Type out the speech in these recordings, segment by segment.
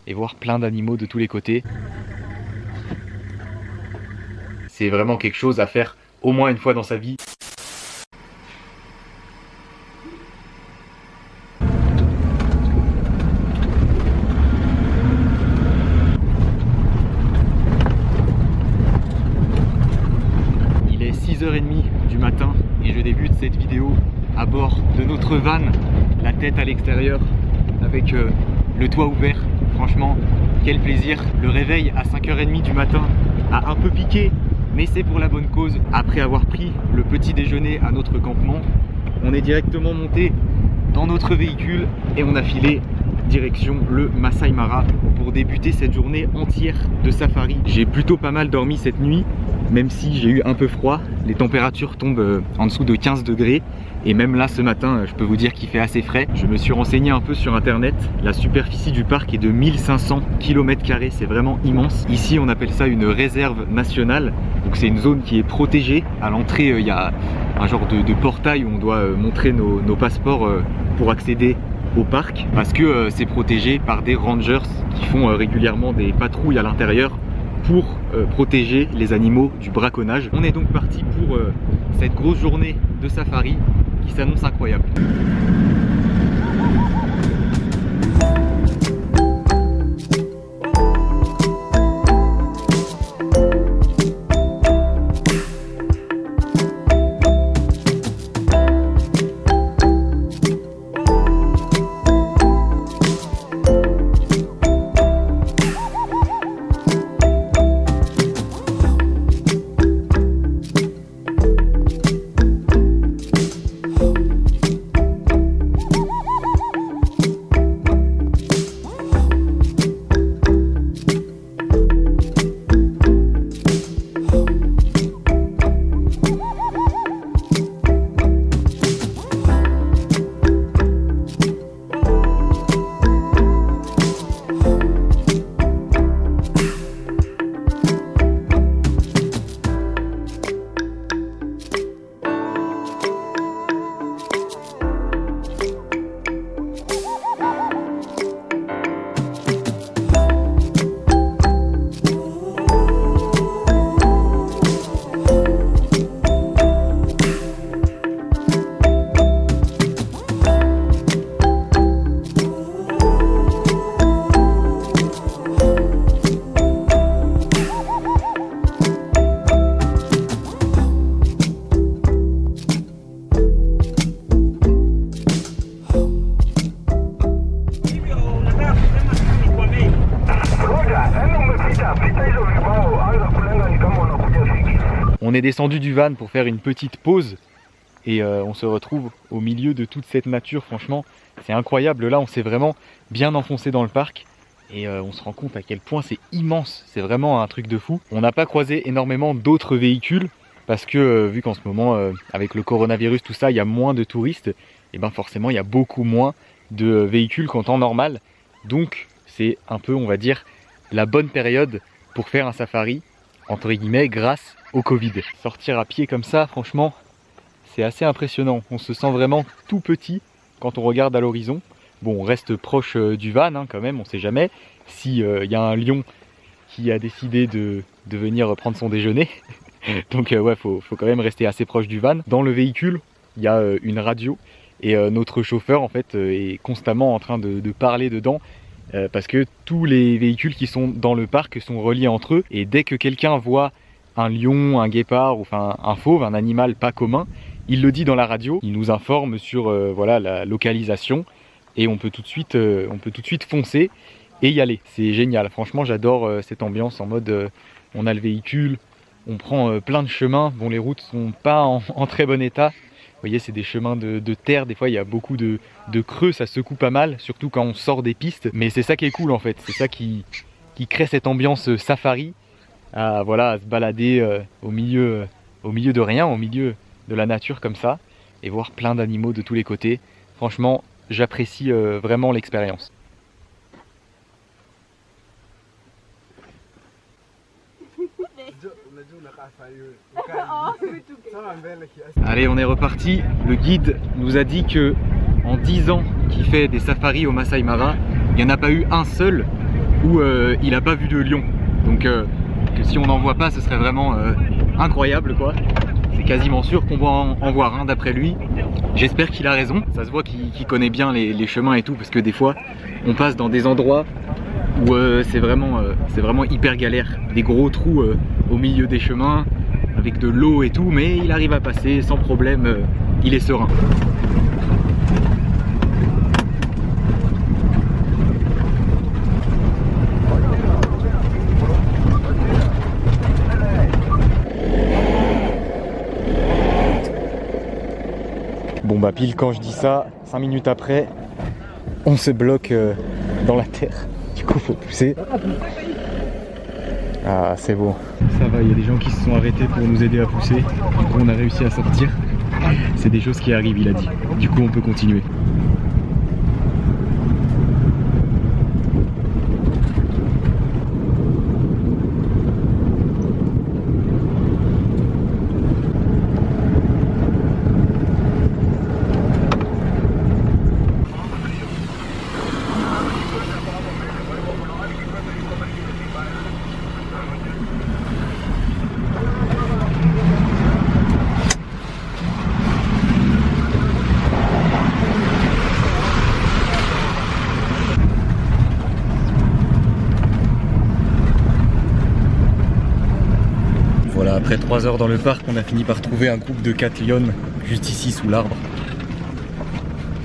et voir plein d'animaux de tous les côtés. C'est vraiment quelque chose à faire au moins une fois dans sa vie. Il est 6h30 du matin et je débute cette vidéo à bord de notre van, la tête à l'extérieur avec le toit ouvert. Franchement, quel plaisir. Le réveil à 5h30 du matin a un peu piqué, mais c'est pour la bonne cause. Après avoir pris le petit déjeuner à notre campement, on est directement monté dans notre véhicule et on a filé direction le Masai Mara pour débuter cette journée entière de safari. J'ai plutôt pas mal dormi cette nuit, même si j'ai eu un peu froid. Les températures tombent en dessous de 15 degrés. Et même là ce matin, je peux vous dire qu'il fait assez frais. Je me suis renseigné un peu sur internet. La superficie du parc est de 1500 km², c'est vraiment immense. Ici on appelle ça une réserve nationale. Donc c'est une zone qui est protégée. À l'entrée il y a un genre de portail où on doit montrer nos passeports pour accéder au parc. Parce que c'est protégé par des rangers qui font régulièrement des patrouilles à l'intérieur pour protéger les animaux du braconnage. On est donc parti pour cette grosse journée de safari qui s'annonce incroyable. On est descendu du van pour faire une petite pause et on se retrouve au milieu de toute cette nature. Franchement, c'est incroyable. Là, on s'est vraiment bien enfoncé dans le parc et on se rend compte à quel point c'est immense. C'est vraiment un truc de fou. On n'a pas croisé énormément d'autres véhicules parce que vu qu'en ce moment, avec le coronavirus, tout ça, il y a moins de touristes, et ben forcément, il y a beaucoup moins de véhicules qu'en temps normal. Donc, c'est un peu, on va dire, la bonne période pour faire un safari, entre guillemets, grâce au Covid. Sortir à pied comme ça, franchement, c'est assez impressionnant. On se sent vraiment tout petit quand on regarde à l'horizon. Bon, on reste proche du van hein, quand même, on sait jamais. Si y a un lion qui a décidé de venir prendre son déjeuner. Donc ouais, faut quand même rester assez proche du van. Dans le véhicule, il y a une radio et notre chauffeur en fait est constamment en train de parler dedans. Parce que tous les véhicules qui sont dans le parc sont reliés entre eux et dès que quelqu'un voit un lion, un guépard ou enfin un fauve, un animal pas commun, il le dit dans la radio, il nous informe sur voilà, la localisation et on peut tout de suite foncer et y aller. C'est génial, franchement j'adore cette ambiance en mode on a le véhicule, on prend plein de chemins, bon les routes sont pas en très bon état. Vous voyez, c'est des chemins de terre, des fois il y a beaucoup de creux, ça secoue pas mal, surtout quand on sort des pistes. Mais c'est ça qui est cool en fait, c'est ça qui crée cette ambiance safari, à se balader au milieu de rien, au milieu de la nature comme ça, et voir plein d'animaux de tous les côtés. Franchement, j'apprécie vraiment l'expérience. Allez, on est reparti. Le guide nous a dit que en 10 ans qu'il fait des safaris au Masai Mara, il n'y en a pas eu un seul où il n'a pas vu de lion. Donc que si on n'en voit pas, ce serait vraiment incroyable quoi. C'est quasiment sûr qu'on va en voir un d'après lui. J'espère qu'il a raison. Ça se voit qu'il connaît bien les chemins et tout, parce que des fois on passe dans des endroits où c'est vraiment hyper galère. Des gros trous au milieu des chemins, avec de l'eau et tout, mais il arrive à passer sans problème, il est serein. Bon bah pile quand je dis ça, 5 minutes après, on se bloque dans la terre. Du coup faut pousser. Ah c'est beau. Ça va, il y a des gens qui se sont arrêtés pour nous aider à pousser. Du coup on a réussi à sortir. C'est des choses qui arrivent, il a dit. Du coup on peut continuer. Voilà, après 3 heures dans le parc, on a fini par trouver un groupe de 4 lionnes juste ici sous l'arbre.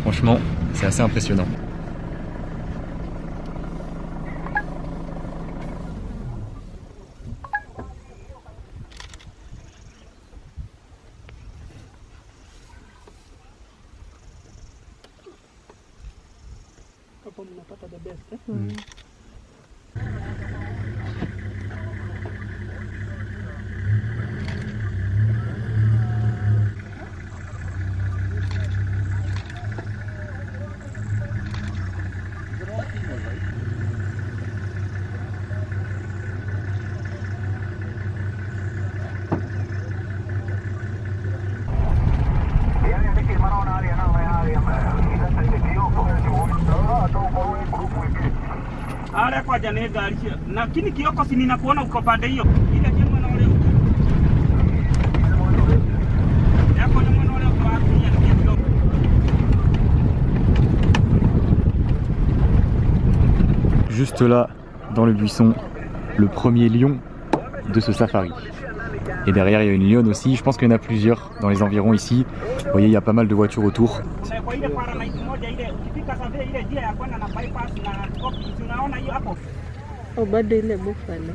Franchement, c'est assez impressionnant. Lakini Kioko si ninakuona uko pande hiyo. Ile jengo na ule uko. Yako na mwana ule uko hapo ya kidogo. Juste là, dans le buisson, le premier lion de ce safari. Et derrière il y a une lionne aussi, je pense qu'il y en a plusieurs dans les environs ici. Vous voyez, il y a pas mal de voitures autour. Oh, bado ile buffalo.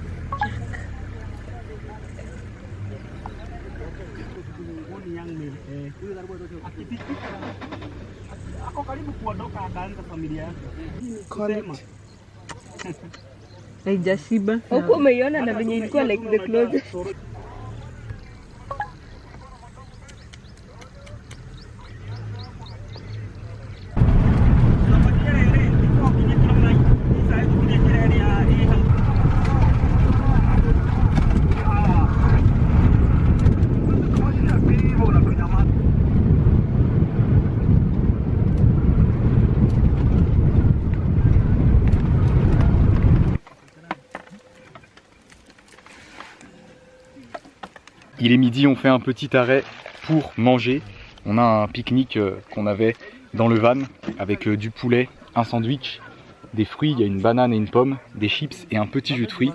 Haijashiba. Huko umeiona na venye ilikuwa like the closest. Il est midi, on fait un petit arrêt pour manger. On a un pique-nique qu'on avait dans le van avec du poulet, un sandwich, des fruits, il y a une banane et une pomme, des chips et un petit jus de fruits.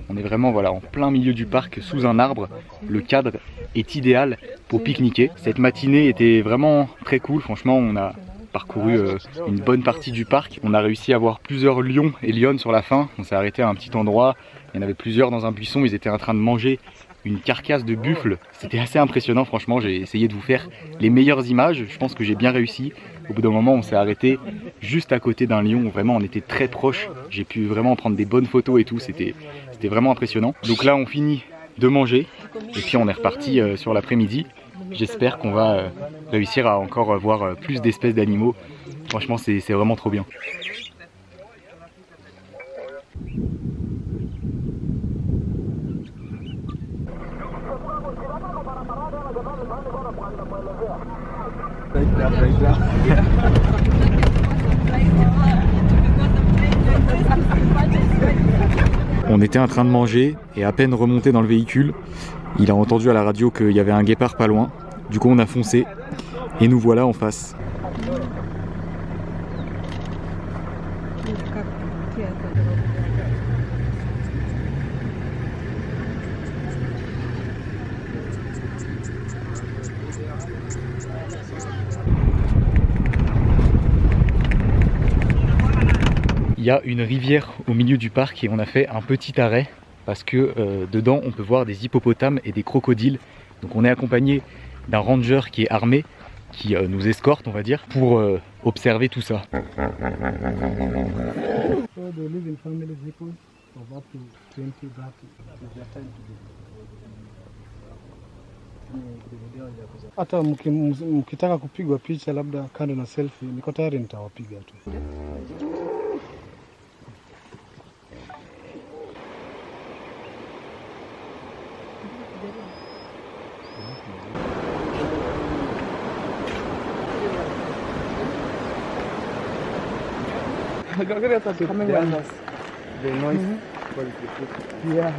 On est vraiment voilà, en plein milieu du parc, sous un arbre. Le cadre est idéal pour pique-niquer. Cette matinée était vraiment très cool, franchement on a parcouru une bonne partie du parc. On a réussi à voir plusieurs lions et lionnes sur la fin. On s'est arrêté à un petit endroit, il y en avait plusieurs dans un buisson, ils étaient en train de manger une carcasse de buffle. C'était assez impressionnant, franchement. J'ai essayé de vous faire les meilleures images. Je pense que j'ai bien réussi. Au bout d'un moment, on s'est arrêté juste à côté d'un lion. Vraiment, on était très proche. J'ai pu vraiment prendre des bonnes photos et tout. C'était vraiment impressionnant. Donc là, on finit de manger et puis on est reparti sur l'après-midi. J'espère qu'on va réussir à encore voir plus d'espèces d'animaux. Franchement, c'est vraiment trop bien. On était en train de manger et à peine remonté dans le véhicule, il a entendu à la radio qu'il y avait un guépard pas loin. Du coup on a foncé et nous voilà en face. Il y a une rivière au milieu du parc et on a fait un petit arrêt parce que dedans on peut voir des hippopotames et des crocodiles. Donc on est accompagné d'un ranger qui est armé, qui nous escorte on va dire, pour observer tout ça. Hata mkitaka kupigwa picha labda kando na selfie, niko tayari nitawapiga tu. Coming with us. The noise. Yeah.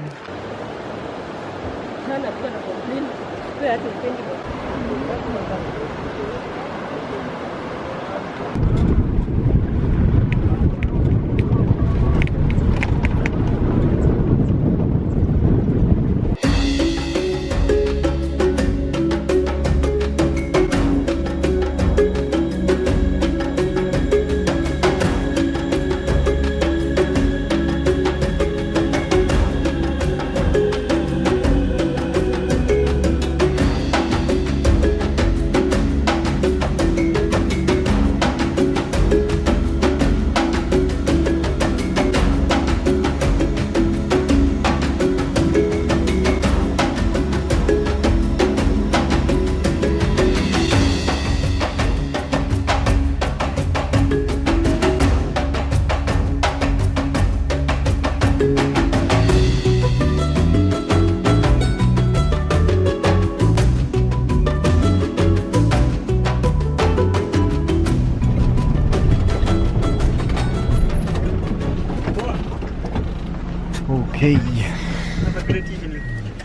Okay.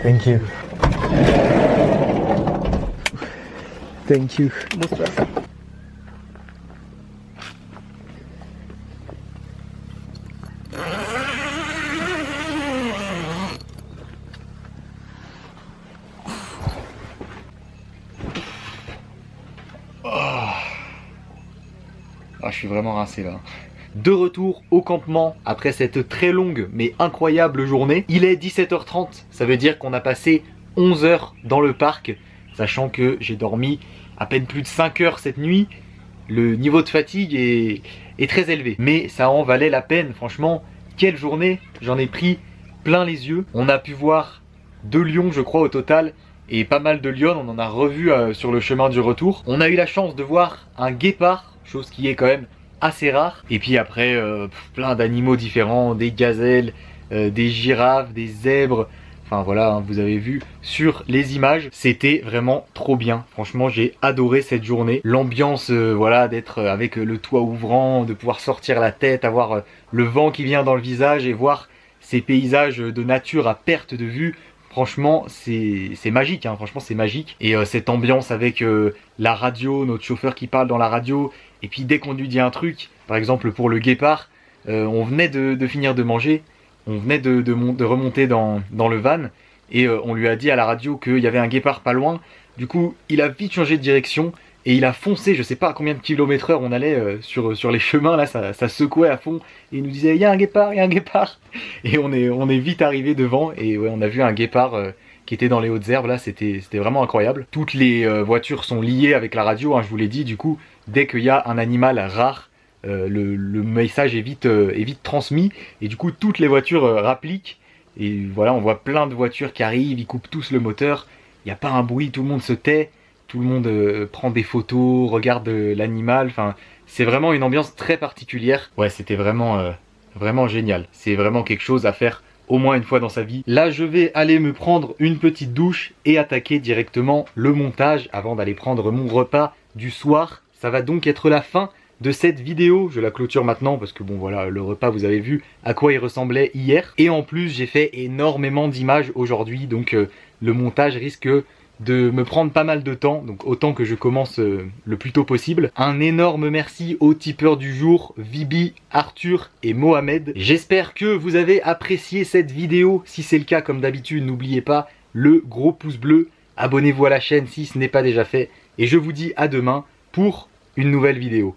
Thank you. Thank you. Ah, je suis vraiment rincé là. De retour au campement après cette très longue mais incroyable journée. Il est 17h30, ça veut dire qu'on a passé 11 heures dans le parc, sachant que j'ai dormi à peine plus de 5 heures cette nuit. Le niveau de fatigue est très élevé, mais ça en valait la peine. Franchement, quelle journée, j'en ai pris plein les yeux. On a pu voir 2 lions je crois au total, et pas mal de lionnes, on en a revu sur le chemin du retour. On a eu la chance de voir un guépard, chose qui est quand même assez rare. Et puis après, plein d'animaux différents, des gazelles, des girafes, des zèbres. Enfin voilà, hein, vous avez vu sur les images, c'était vraiment trop bien. Franchement, j'ai adoré cette journée. L'ambiance, voilà, d'être avec le toit ouvrant, de pouvoir sortir la tête, avoir le vent qui vient dans le visage et voir ces paysages de nature à perte de vue. Franchement, c'est magique, hein, franchement c'est magique. Et cette ambiance avec la radio, notre chauffeur qui parle dans la radio. Et puis dès qu'on lui dit un truc, par exemple pour le guépard, on venait de finir de manger, on venait de remonter dans le van. Et on lui a dit à la radio qu'il y avait un guépard pas loin. Du coup, il a vite changé de direction. Et il a foncé, je sais pas à combien de kilomètres/heure on allait sur les chemins, là ça secouait à fond. Et il nous disait, il y a un guépard, il y a un guépard. Et on est vite arrivé devant et ouais, on a vu un guépard qui était dans les hautes herbes, là c'était vraiment incroyable. Toutes les voitures sont liées avec la radio, hein, je vous l'ai dit, du coup, dès qu'il y a un animal rare, le message est vite transmis. Et du coup, toutes les voitures rappliquent. Et voilà, on voit plein de voitures qui arrivent, ils coupent tous le moteur. Il n'y a pas un bruit, tout le monde se tait. Tout le monde prend des photos, regarde l'animal, enfin c'est vraiment une ambiance très particulière. Ouais, c'était vraiment génial. C'est vraiment quelque chose à faire au moins une fois dans sa vie. Là, je vais aller me prendre une petite douche et attaquer directement le montage avant d'aller prendre mon repas du soir. Ça va donc être la fin de cette vidéo. Je la clôture maintenant parce que bon voilà, le repas vous avez vu à quoi il ressemblait hier. Et en plus j'ai fait énormément d'images aujourd'hui, donc le montage risque de me prendre pas mal de temps, donc autant que je commence le plus tôt possible. Un énorme merci aux tipeurs du jour, Vibi, Arthur et Mohamed. J'espère que vous avez apprécié cette vidéo. Si c'est le cas, comme d'habitude, n'oubliez pas le gros pouce bleu. Abonnez-vous à la chaîne si ce n'est pas déjà fait. Et je vous dis à demain pour une nouvelle vidéo.